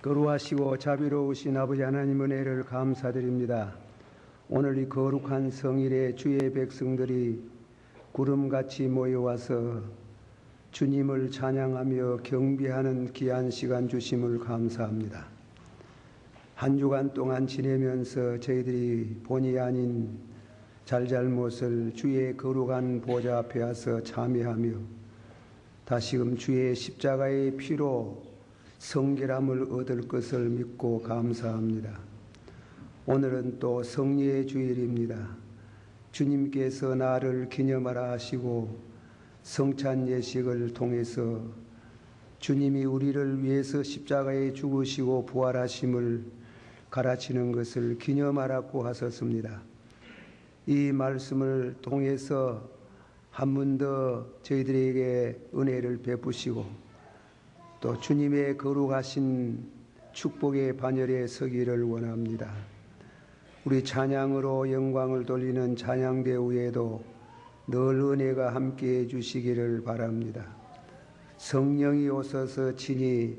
거룩하시고 자비로우신 아버지 하나님 은혜를 감사드립니다. 오늘 이 거룩한 성일에 주의 백성들이 구름같이 모여와서 주님을 찬양하며 경배하는 귀한 시간 주심을 감사합니다. 한 주간 동안 지내면서 저희들이 본의 아닌 잘잘못을 주의 거룩한 보좌 앞에 와서 참회하며 다시금 주의 십자가의 피로 성결함을 얻을 것을 믿고 감사합니다. 오늘은 또 성례의 주일입니다. 주님께서 나를 기념하라 하시고 성찬 예식을 통해서 주님이 우리를 위해서 십자가에 죽으시고 부활하심을 가르치는 것을 기념하라고 하셨습니다. 이 말씀을 통해서 한 번 더 저희들에게 은혜를 베푸시고 또 주님의 거룩하신 축복의 반열에 서기를 원합니다. 우리 찬양으로 영광을 돌리는 찬양대 후에도 늘 은혜가 함께해 주시기를 바랍니다. 성령이 오셔서 친히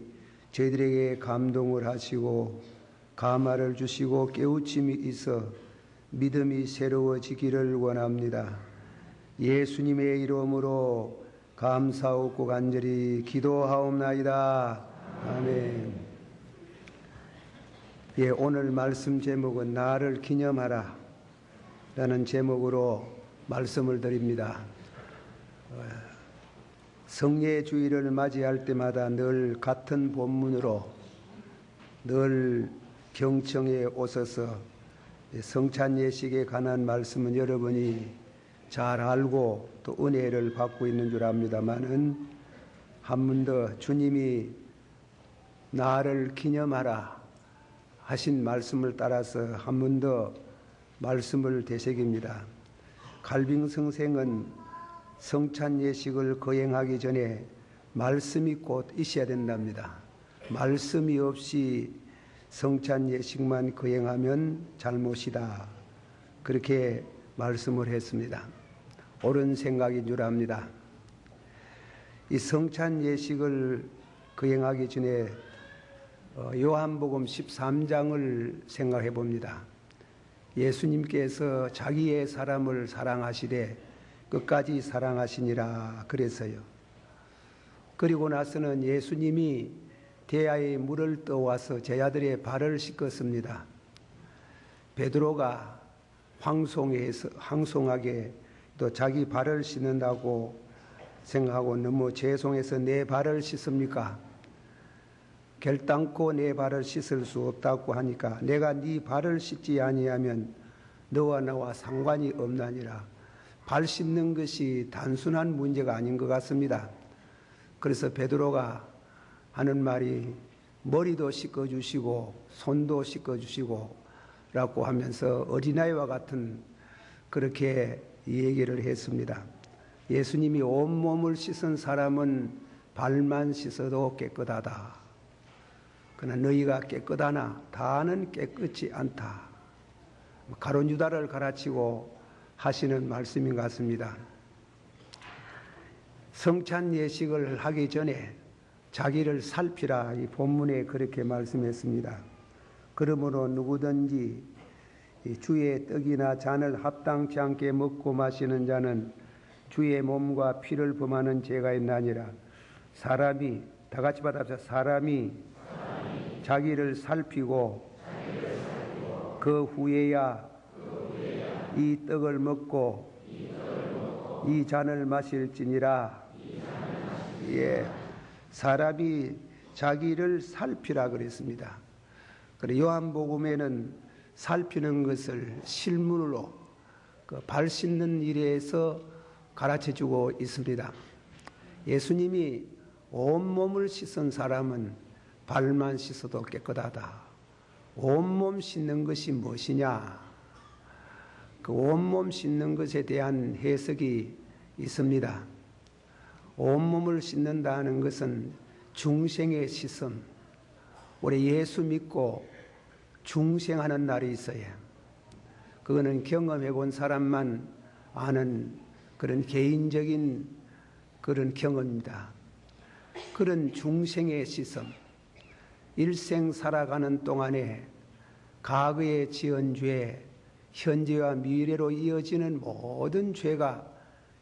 저희들에게 감동을 하시고 감화를 주시고 깨우침이 있어 믿음이 새로워지기를 원합니다. 예수님의 이름으로 감사하고 간절히 기도하옵나이다. 아멘. 오늘 말씀 제목은 나를 기념하라 라는 제목으로 말씀을 드립니다. 성례 주일을 맞이할 때마다 늘 같은 본문으로 늘 경청에 오셔서 성찬 예식에 관한 말씀은 여러분이 잘 알고 또 은혜를 받고 있는 줄 압니다만은 한 번 더 주님이 나를 기념하라 하신 말씀을 따라서 한 번 더 말씀을 되새깁니다. 칼빈 선생은 성찬 예식을 거행하기 전에 말씀이 곧 있어야 된답니다. 말씀이 없이 성찬 예식만 거행하면 잘못이다. 그렇게 말씀을 했습니다. 옳은 생각인 줄 압니다. 이 성찬 예식을 거행하기 전에 요한복음 13장을 생각해 봅니다. 예수님께서 자기의 사람을 사랑하시되 끝까지 사랑하시니라 그래서요. 그리고 나서는 예수님이 대야에 물을 떠와서 제자들의 발을 씻겼습니다. 베드로가 황송하게 또 자기 발을 씻는다고 생각하고 너무 죄송해서 내 발을 씻습니까? 결단코 내 발을 씻을 수 없다고 하니까 내가 네 발을 씻지 아니하면 너와 나와 상관이 없나니라. 발 씻는 것이 단순한 문제가 아닌 것 같습니다. 그래서 베드로가 하는 말이 머리도 씻어주시고 손도 씻어주시고 라고 하면서 어린아이와 같은 그렇게 얘기를 했습니다. 예수님이 온몸을 씻은 사람은 발만 씻어도 깨끗하다. 그러나 너희가 깨끗하나 다는 깨끗지 않다. 가룟 유다를 가르치고 하시는 말씀인 것 같습니다. 성찬 예식을 하기 전에 자기를 살피라 이 본문에 그렇게 말씀했습니다. 그러므로 누구든지 주의 떡이나 잔을 합당치 않게 먹고 마시는 자는 주의 몸과 피를 범하는 죄가 있나니라. 사람이 다 같이 받아보자. 사람이 자기를 살피고 그 후에야 이 떡을 먹고 이 잔을 마실지니라. 사람이 자기를 살피라 그랬습니다. 그래 요한복음에는 살피는 것을 실물로 발 씻는 일에서 가르쳐주고 있습니다. 예수님이 온몸을 씻은 사람은 발만 씻어도 깨끗하다. 온몸 씻는 것이 무엇이냐? 그 온몸 씻는 것에 대한 해석이 있습니다. 온몸을 씻는다는 것은 중생의 씻음. 우리 예수 믿고 중생하는 날이 있어요. 그거는 경험해 본 사람만 아는 그런 개인적인 그런 경험입니다. 그런 중생의 씻음, 일생 살아가는 동안에 과거에 지은 죄, 현재와 미래로 이어지는 모든 죄가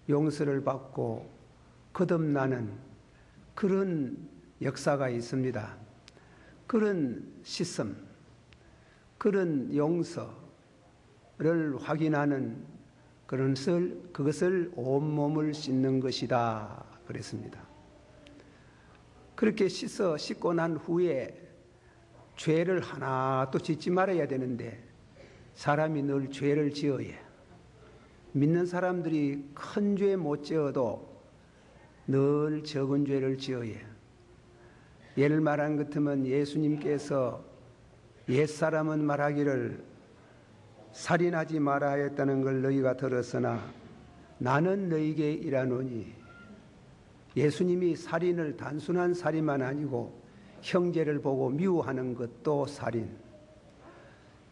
용서를 받고 거듭나는 그런 역사가 있습니다. 그런 씻음, 그런 용서를 확인하는 그것을 온몸을 씻는 것이다 그랬습니다. 그렇게 씻고 난 후에 죄를 하나도 짓지 말아야 되는데 사람이 늘 죄를 지어야 해요. 믿는 사람들이 큰 죄 못 지어도 늘 적은 죄를 지어야 해요. 예를 말한 것 같으면 예수님께서 옛사람은 말하기를 살인하지 말아야 했다는 걸 너희가 들었으나 나는 너희에게 이르노니, 예수님이 살인을 단순한 살인만 아니고 형제를 보고 미워하는 것도 살인,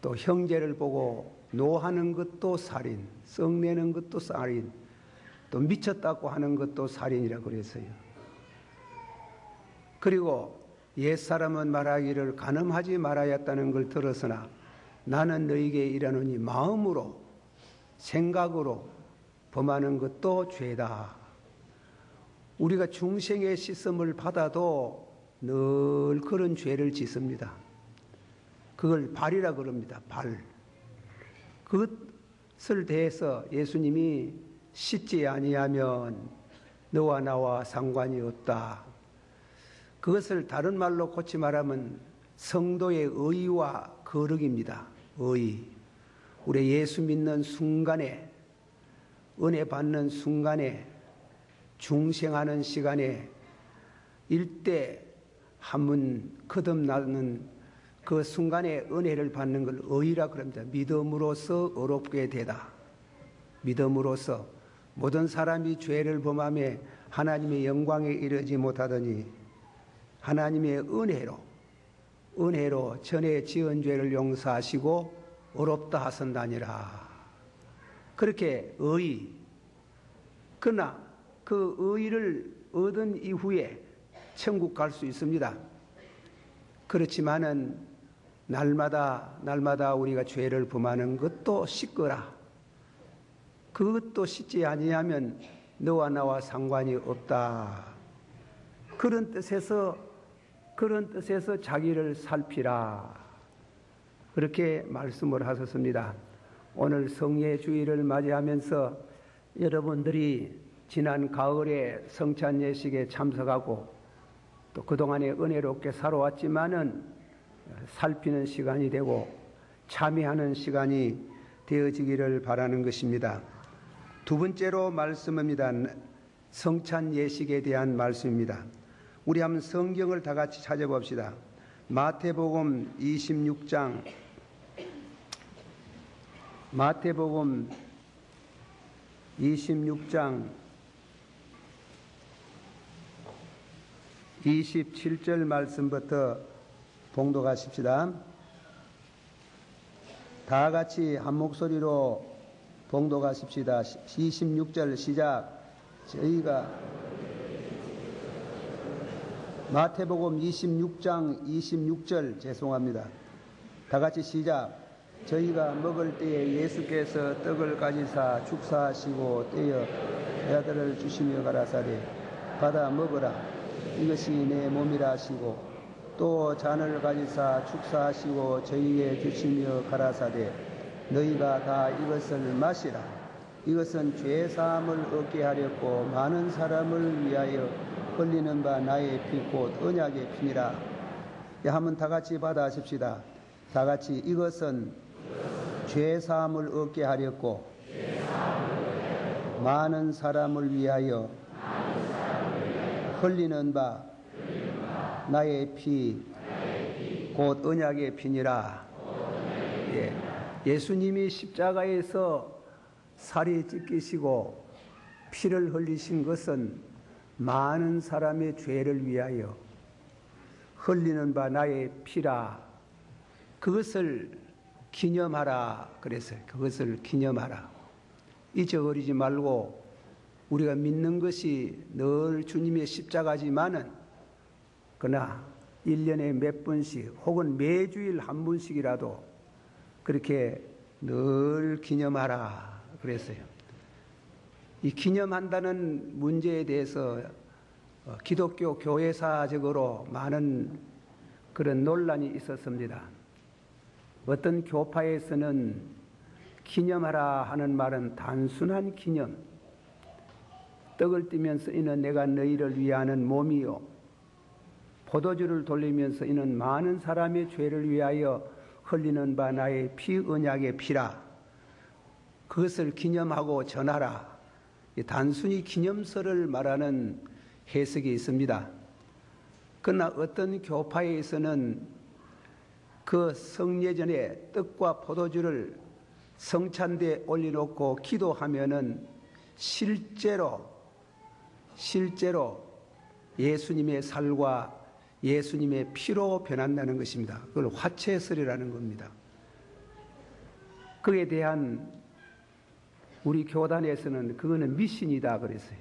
또 형제를 보고 노하는 것도 살인, 썩내는 것도 살인, 또 미쳤다고 하는 것도 살인이라고 그랬어요. 그리고 옛사람은 말하기를 간음하지 말아야 했다는 걸 들었으나 나는 너희에게 이르노니 마음으로 생각으로 범하는 것도 죄다. 우리가 중생의 씻음을 받아도 늘 그런 죄를 짓습니다. 그걸 발이라 그럽니다. 발. 그것을 대해서 예수님이 씻지 아니하면 너와 나와 상관이 없다. 그것을 다른 말로 고치 말하면 성도의 의와 거룩입니다. 의. 우리 예수 믿는 순간에, 은혜 받는 순간에, 중생하는 시간에 일대 한문 거듭나는 그 순간에 은혜를 받는 걸 의라 그럽니다. 믿음으로써 의롭게 되다. 믿음으로써 모든 사람이 죄를 범하며 하나님의 영광에 이르지 못하더니 하나님의 은혜로 전에 지은 죄를 용서하시고 의롭다 하선다니라. 그렇게 의. 그러나 그 의를 얻은 이후에 천국 갈 수 있습니다. 그렇지만은 날마다 우리가 죄를 범하는 것도 씻거라. 그것도 씻지 아니하면 너와 나와 상관이 없다. 그런 뜻에서 자기를 살피라. 그렇게 말씀을 하셨습니다. 오늘 성례 주일을 맞이하면서 여러분들이 지난 가을에 성찬 예식에 참석하고 또 그동안에 은혜롭게 살아왔지만은 살피는 시간이 되고 참여하는 시간이 되어지기를 바라는 것입니다. 두 번째로 말씀입니다. 성찬 예식에 대한 말씀입니다. 우리 한번 성경을 다 같이 찾아봅시다. 마태복음 26장 27절 말씀부터 봉독하십시다. 다 같이 한 목소리로 봉독하십시다. 26절 시작. 저희가 마태복음 26장 26절 죄송합니다. 다 같이 시작. 저희가 먹을 때에 예수께서 떡을 가지사 축사하시고 떼어 배아들을 주시며 가라사대 받아 먹으라 이것이 내 몸이라 하시고 또 잔을 가지사 축사하시고 저희에게 주시며 가라사대 너희가 다 이것을 마시라 이것은 죄 사함을 얻게 하렸고 많은 사람을 위하여 흘리는 바 나의 피 곧 언약의 피니라. 한번 다 같이 받아십시다. 다 같이 이것은 죄 사함을 얻게 하렸고 많은 사람을 위하여 흘리는 바 나의 피 곧 언약의 피니라. 예수님이 십자가에서 살이 찢기시고 피를 흘리신 것은 많은 사람의 죄를 위하여 흘리는 바 나의 피라. 그것을 기념하라 그랬어요. 그것을 기념하라. 잊어버리지 말고 우리가 믿는 것이 늘 주님의 십자가지만은 그러나 1년에 몇 번씩 혹은 매주일 한 번씩이라도 그렇게 늘 기념하라 그랬어요. 이 기념한다는 문제에 대해서 기독교 교회사적으로 많은 그런 논란이 있었습니다. 어떤 교파에서는 기념하라 하는 말은 단순한 기념, 떡을 띠면서 이는 내가 너희를 위하는 몸이요, 포도주를 돌리면서 이는 많은 사람의 죄를 위하여 흘리는 바 나의 피 언약의 피라, 그것을 기념하고 전하라, 단순히 기념서를 말하는 해석이 있습니다. 그러나 어떤 교파에서는 그 성례전에 떡과 포도주를 성찬대에 올려놓고 기도하면은 실제로 예수님의 살과 예수님의 피로 변한다는 것입니다. 그걸 화채설이라는 겁니다. 그에 대한 우리 교단에서는 그거는 미신이다 그랬어요.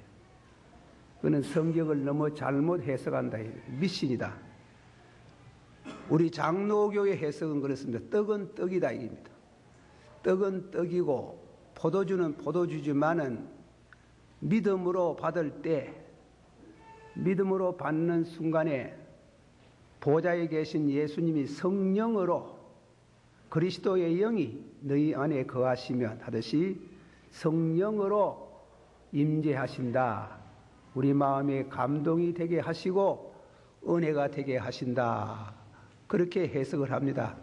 그거는 성경을 너무 잘못 해석한다. 미신이다. 우리 장로교의 해석은 그렇습니다. 떡은 떡이다 이겁니다. 떡은 떡이고 포도주는 포도주지만은 믿음으로 받을 때, 믿음으로 받는 순간에 보좌에 계신 예수님이 성령으로 그리스도의 영이 너희 안에 거하시면 하듯이 성령으로 임재하신다. 우리 마음에 감동이 되게 하시고 은혜가 되게 하신다. 그렇게 해석을 합니다.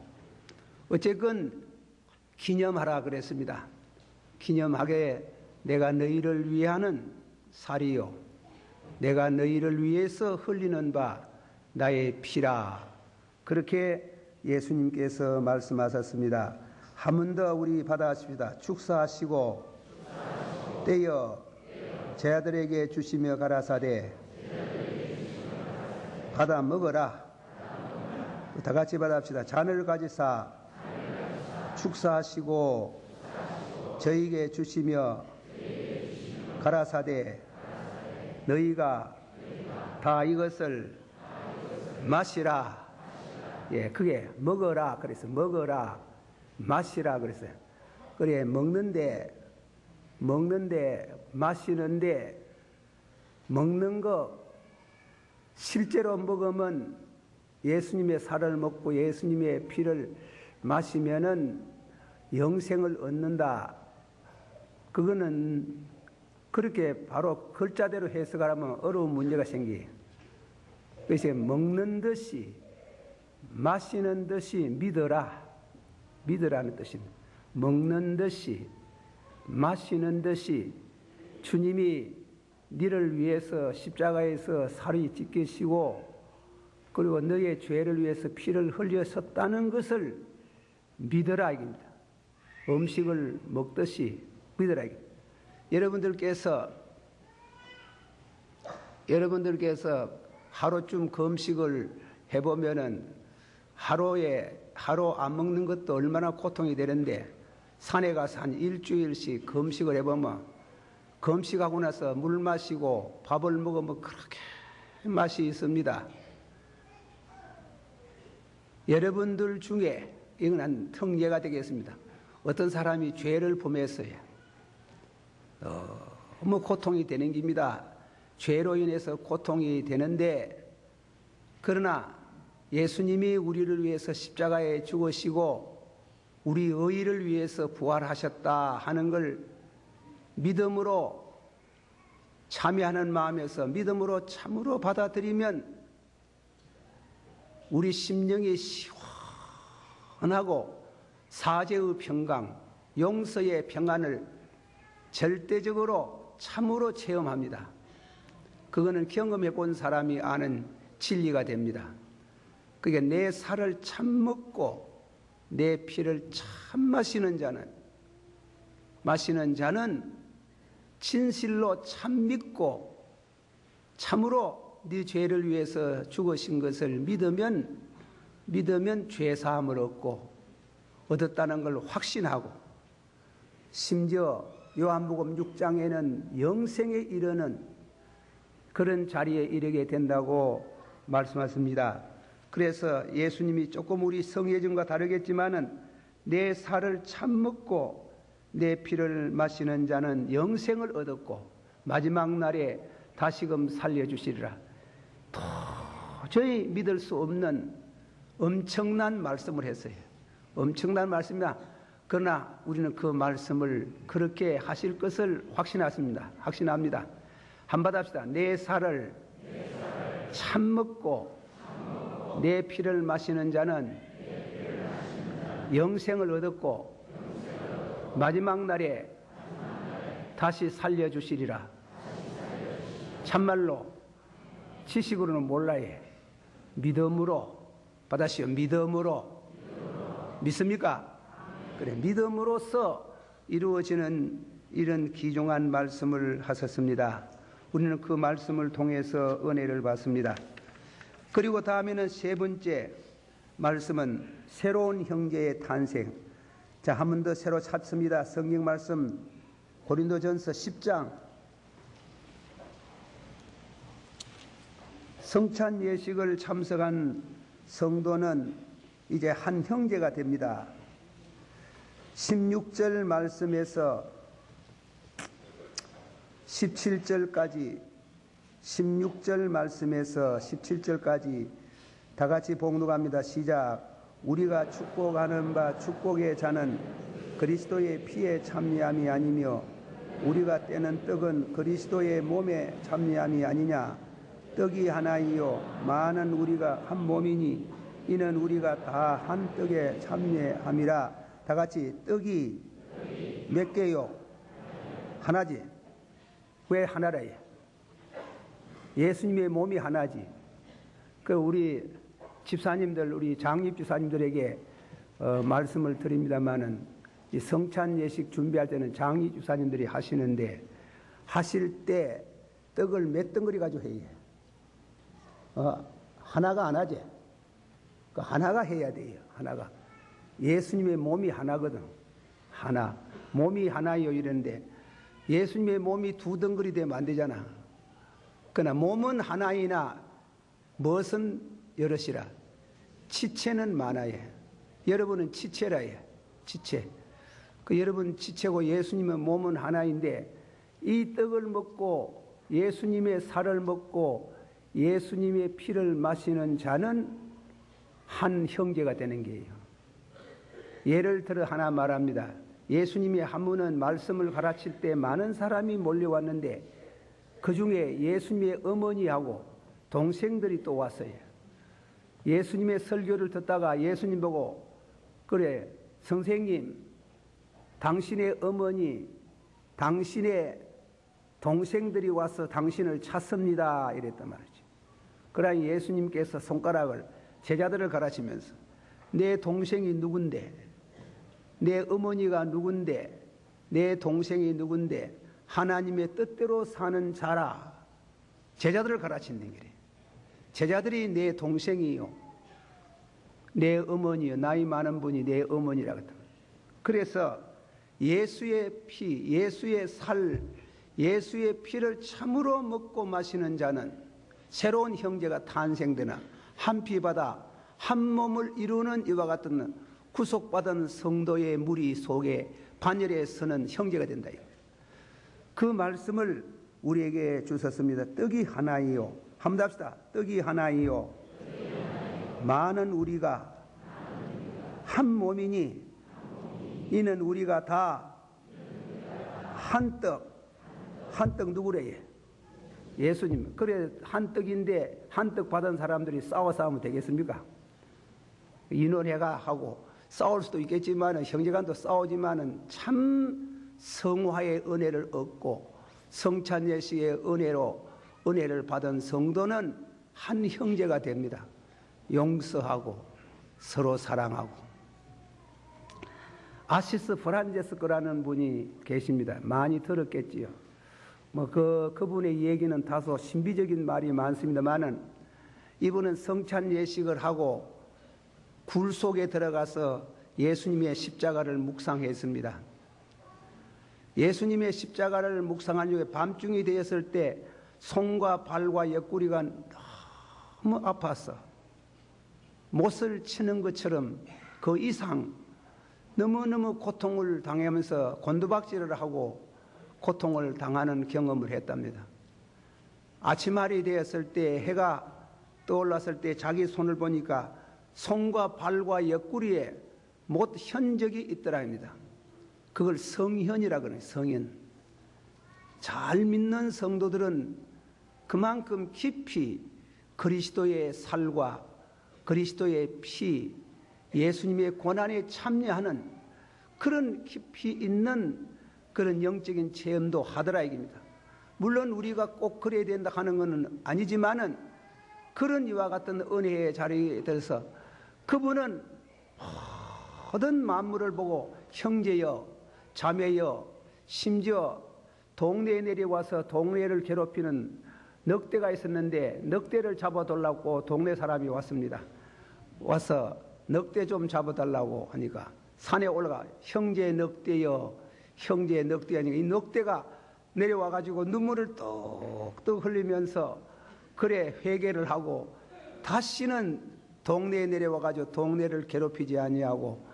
어쨌건 기념하라 그랬습니다. 기념하게 내가 너희를 위하는 살이요, 내가 너희를 위해서 흘리는 바 나의 피라. 그렇게 예수님께서 말씀하셨습니다. 한 번 더 우리 받아십시다. 축사하시고 떼어 제 아들에게 주시며 가라사대 받아 먹어라. 다 같이 받아합시다. 잔을 가지사 축사하시고 저에게 주시며 가라사대 너희가 다 이것을 마시라. 예, 그게 먹어라 그래서 먹어라, 마시라 그랬어요. 그래 먹는데 마시는데, 먹는 거 실제로 먹으면 예수님의 살을 먹고 예수님의 피를 마시면은 영생을 얻는다. 그거는 그렇게 바로 글자대로 해석하면 어려운 문제가 생기. 그래서 먹는 듯이 마시는 듯이 믿으라는 뜻입니다. 먹는 듯이 마시는 듯이 주님이 너를 위해서 십자가에서 살이 찢기시고 그리고 너의 죄를 위해서 피를 흘렸었다는 것을 믿으라 이깁니다. 음식을 먹듯이 믿으라 이깁니다. 여러분들께서 하루쯤 금식을 해보면은 하루 안 먹는 것도 얼마나 고통이 되는데 산에 가서 한 일주일씩 금식을 해보면 금식하고 나서 물 마시고 밥을 먹으면 그렇게 맛이 있습니다. 여러분들 중에 이건 한 특례가 되겠습니다. 어떤 사람이 죄를 범했어요. 너무 고통이 되는 겁니다. 죄로 인해서 고통이 되는데, 그러나 예수님이 우리를 위해서 십자가에 죽으시고 우리 의를 위해서 부활하셨다 하는 걸 믿음으로 참여하는 마음에서 믿음으로 참으로 받아들이면 우리 심령이 시원하고 사죄의 평강, 용서의 평안을 절대적으로 참으로 체험합니다. 그거는 경험해 본 사람이 아는 진리가 됩니다. 그게 내 살을 참 먹고 내 피를 참 마시는 자는 진실로 참 믿고 참으로 네 죄를 위해서 죽으신 것을 믿으면 죄사함을 얻었다는 걸 확신하고, 심지어 요한복음 6장에는 영생에 이르는 그런 자리에 이르게 된다고 말씀하십니다. 그래서 예수님이 조금 우리 성예전과 다르겠지만은 내 살을 참 먹고 내 피를 마시는 자는 영생을 얻었고 마지막 날에 다시금 살려주시리라. 도저히 믿을 수 없는 엄청난 말씀을 했어요. 엄청난 말씀이다. 그러나 우리는 그 말씀을 그렇게 하실 것을 확신합니다. 한번 합시다. 내 살을 참 먹고 내 피를 마시는 자는 영생을 얻었고 마지막 날에 다시 살려주시리라. 참말로 지식으로는 몰라요. 믿음으로 받아시오. 믿음으로. 믿습니까? 그래, 믿음으로써 이루어지는 이런 귀중한 말씀을 하셨습니다. 우리는 그 말씀을 통해서 은혜를 받습니다. 그리고 다음에는 세 번째 말씀은 새로운 형제의 탄생. 자, 한 번 더 새로 찾습니다. 성경 말씀 고린도전서 10장. 성찬 예식을 참석한 성도는 이제 한 형제가 됩니다. 16절 말씀에서 17절까지 16절 말씀에서 17절까지 다 같이 봉독합니다. 시작. 우리가 축복하는 바 축복의 자는 그리스도의 피에 참여함이 아니며 우리가 떼는 떡은 그리스도의 몸에 참여함이 아니냐. 떡이 하나이요 많은 우리가 한 몸이니 이는 우리가 다 한 떡에 참여함이라. 다 같이 떡이 몇 개요? 하나지. 왜 하나라? 예수님의 몸이 하나지. 그 우리 집사님들, 우리 장립 집사님들에게 말씀을 드립니다만은 이 성찬 예식 준비할 때는 장립 집사님들이 하시는데 하실 때 떡을 몇 덩어리 가지고 해요. 하나가 안 하지. 그 하나가 해야 돼요. 하나가. 예수님의 몸이 하나거든. 하나. 몸이 하나요 이랬는데 예수님의 몸이 두 덩어리 되면 안 되잖아. 그러나 몸은 하나이나 무엇은 여럿이라. 지체는 많아요. 여러분은 지체라요. 지체. 그 여러분 지체고 예수님의 몸은 하나인데 이 떡을 먹고 예수님의 살을 먹고 예수님의 피를 마시는 자는 한 형제가 되는 게예요. 예를 들어 하나 말합니다. 예수님이 한 번은 말씀을 가르칠 때 많은 사람이 몰려왔는데 그 중에 예수님의 어머니하고 동생들이 또 왔어요. 예수님의 설교를 듣다가 예수님 보고 그래 선생님 당신의 어머니 당신의 동생들이 와서 당신을 찾습니다 이랬단 말이죠. 그러나 예수님께서 손가락을 제자들을 가르치면서 내 동생이 누군데 내 어머니가 누군데 내 동생이 누군데 하나님의 뜻대로 사는 자라. 제자들을 가르치는 길이에요. 제자들이 내 동생이요 내 어머니요 나이 많은 분이 내 어머니라고 했다. 그래서 예수의 피 예수의 살 예수의 피를 참으로 먹고 마시는 자는 새로운 형제가 탄생되나 한 피 받아 한 몸을 이루는 이와 같은 구속받은 성도의 무리 속에 반열에 서는 형제가 된다. 그 말씀을 우리에게 주셨습니다. 떡이 하나이요. 한번 합시다. 떡이 하나이요. 많은 우리가 한 몸이니 이는 우리가 다 한 떡. 한 떡 누구래요? 예수님. 그래 한 떡인데 한 떡 받은 사람들이 싸우면 되겠습니까? 인원회가 하고 싸울 수도 있겠지만 형제간도 싸우지만은 참 성화의 은혜를 얻고 성찬 예식의 은혜를 받은 성도는 한 형제가 됩니다. 용서하고 서로 사랑하고. 아시스 프란제스코라는 분이 계십니다. 많이 들었겠지요. 그분의 얘기는 다소 신비적인 말이 많습니다만은 이분은 성찬 예식을 하고 굴 속에 들어가서 예수님의 십자가를 묵상했습니다. 예수님의 십자가를 묵상한 후에 밤중이 되었을 때 손과 발과 옆구리가 너무 아팠어. 못을 치는 것처럼 그 이상 너무너무 고통을 당하면서 곤두박질을 하고 고통을 당하는 경험을 했답니다. 아침알이 되었을 때, 해가 떠올랐을 때 자기 손을 보니까 손과 발과 옆구리에 못 현적이 있더라 합니다. 그걸 성현이라 그래요. 성현. 잘 믿는 성도들은 그만큼 깊이 그리스도의 살과 그리스도의 피, 예수님의 고난에 참여하는 그런 깊이 있는 그런 영적인 체험도 하더라 이깁니다. 물론 우리가 꼭 그래야 된다 하는 것은 아니지만은 그런 이와 같은 은혜의 자리에 들어서 그분은 모든 만물을 보고 형제여, 자매여, 심지어 동네에 내려와서 동네를 괴롭히는 늑대가 있었는데 늑대를 잡아달라고 동네 사람이 왔습니다. 와서 늑대 좀 잡아달라고 하니까 산에 올라가 형제 늑대여, 형제 늑대 하니까 이 늑대가 내려와가지고 눈물을 뚝뚝 흘리면서 그래 회개를 하고 다시는 동네에 내려와가지고 동네를 괴롭히지 아니하고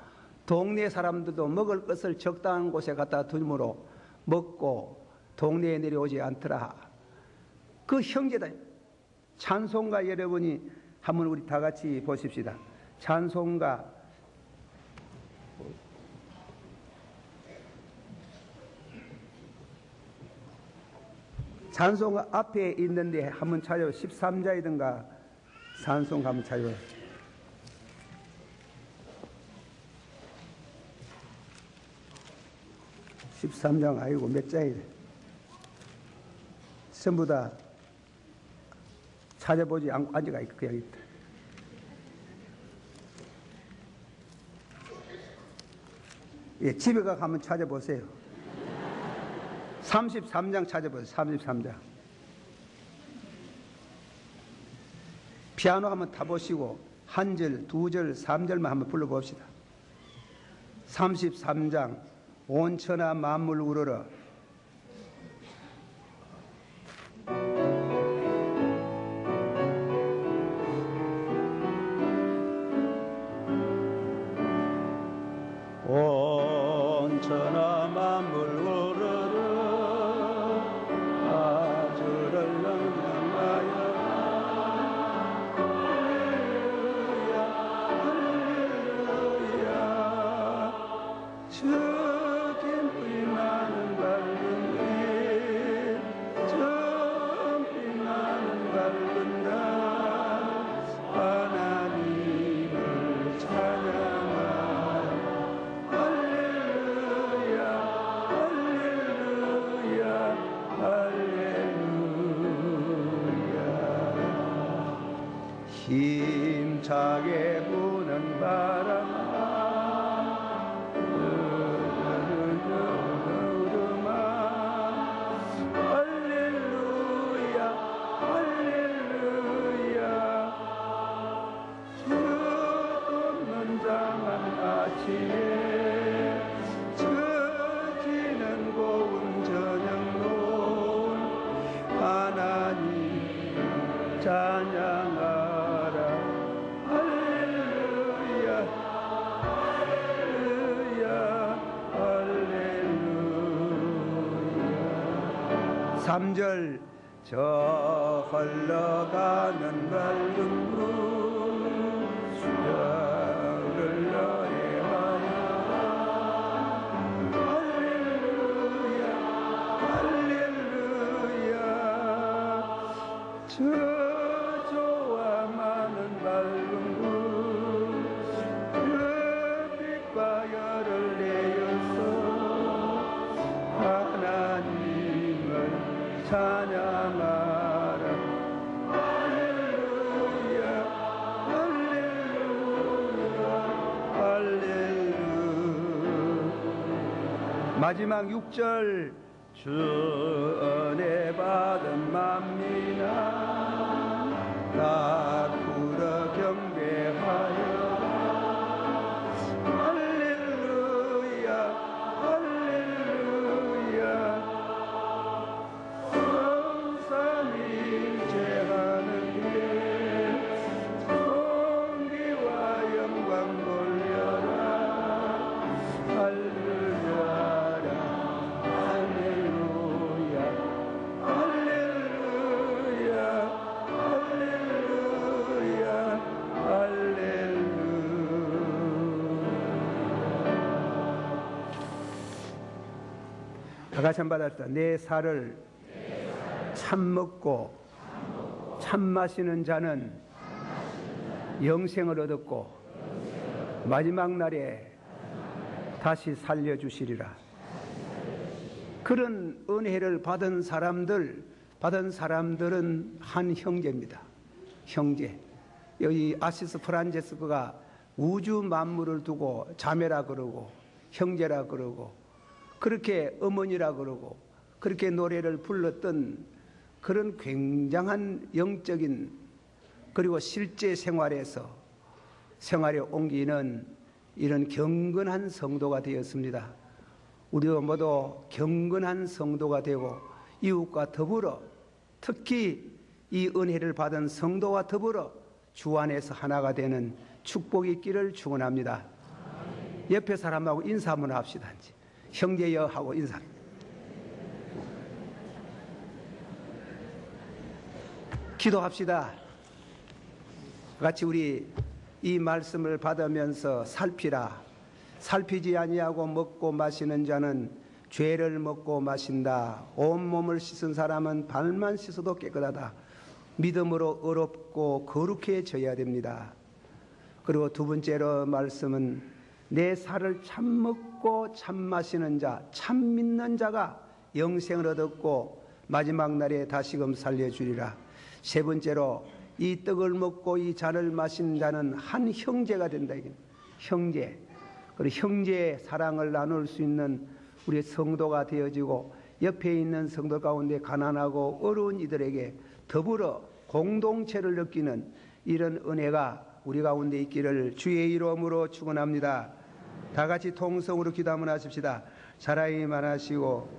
동네 사람들도 먹을 것을 적당한 곳에 갖다 두므로 먹고 동네에 내려오지 않더라. 그 형제다. 찬송가 여러분이 한번 우리 다 같이 보십시다. 찬송가 앞에 있는데 한번 찾아요. 13자이든가 찬송 한번 찾아요. 13장 아니고 몇 장이래. 전부 다 찾아보지 않고 앉아가 있고 그냥 있다. 예, 집에 가서 한번 찾아보세요. 33장 찾아보세요. 33장. 피아노 한번 타보시고 한 절, 두 절, 3절만 한번 불러봅시다. 33장 온 천하 만물 우러러 온 천하 만물 우러러 아주를 명령하여 할렐루야 할렐루야 주님의 많은 밝은 길 주님의 많은 밝은 날 하나님을 찬양하여 할렐루야 할렐루야 할렐루야 힘차게 부는 바람 저지는 고운 저녁 노을 하나님 찬양하라 할렐루야 할렐루야 할렐루야 3절 저 흘러가는 밝은 물 저조와 많은 밝은 구 그 빛과 열을 내어서 하나님을 찬양하라 할렐루야 할렐루야 할렐루야 마지막 6절 주 은혜 받은 만민아 나 부르 경배하여 할렐루야 할렐루야 성삼일체하는 게 공기와 다 같이 한번 받았다. 내 살을 참 먹고 참 마시는 자는 영생을 얻었고 마지막 날에 다시 살려주시리라. 그런 은혜를 받은 사람들은 한 형제입니다. 형제. 여기 아시스 프란체스코가 우주 만물을 두고 자매라 그러고 형제라 그러고 그렇게 어머니라 그러고 그렇게 노래를 불렀던 그런 굉장한 영적인 그리고 실제 생활에 옮기는 이런 경건한 성도가 되었습니다. 우리도 모두 경건한 성도가 되고 이웃과 더불어 특히 이 은혜를 받은 성도와 더불어 주 안에서 하나가 되는 축복이 있기를 축원합니다. 옆에 사람하고 인사 한번 합시다. 형제여 하고 인사. 기도합시다. 같이 우리 이 말씀을 받으면서 살피라. 살피지 아니하고 먹고 마시는 자는 죄를 먹고 마신다. 온몸을 씻은 사람은 발만 씻어도 깨끗하다. 믿음으로 의롭고 거룩해져야 됩니다. 그리고 두 번째로 말씀은 내 살을 참 먹고 참 마시는 자, 참 믿는 자가 영생을 얻었고 마지막 날에 다시금 살려주리라. 세 번째로 이 떡을 먹고 이 잔을 마신 자는 한 형제가 된다. 형제. 그리고 형제의 사랑을 나눌 수 있는 우리 성도가 되어지고 옆에 있는 성도 가운데 가난하고 어려운 이들에게 더불어 공동체를 느끼는 이런 은혜가 우리 가운데 있기를 주의 이름으로 축원합니다. 다 같이 통성으로 기도 한번 하십시다. 사랑이 많으시고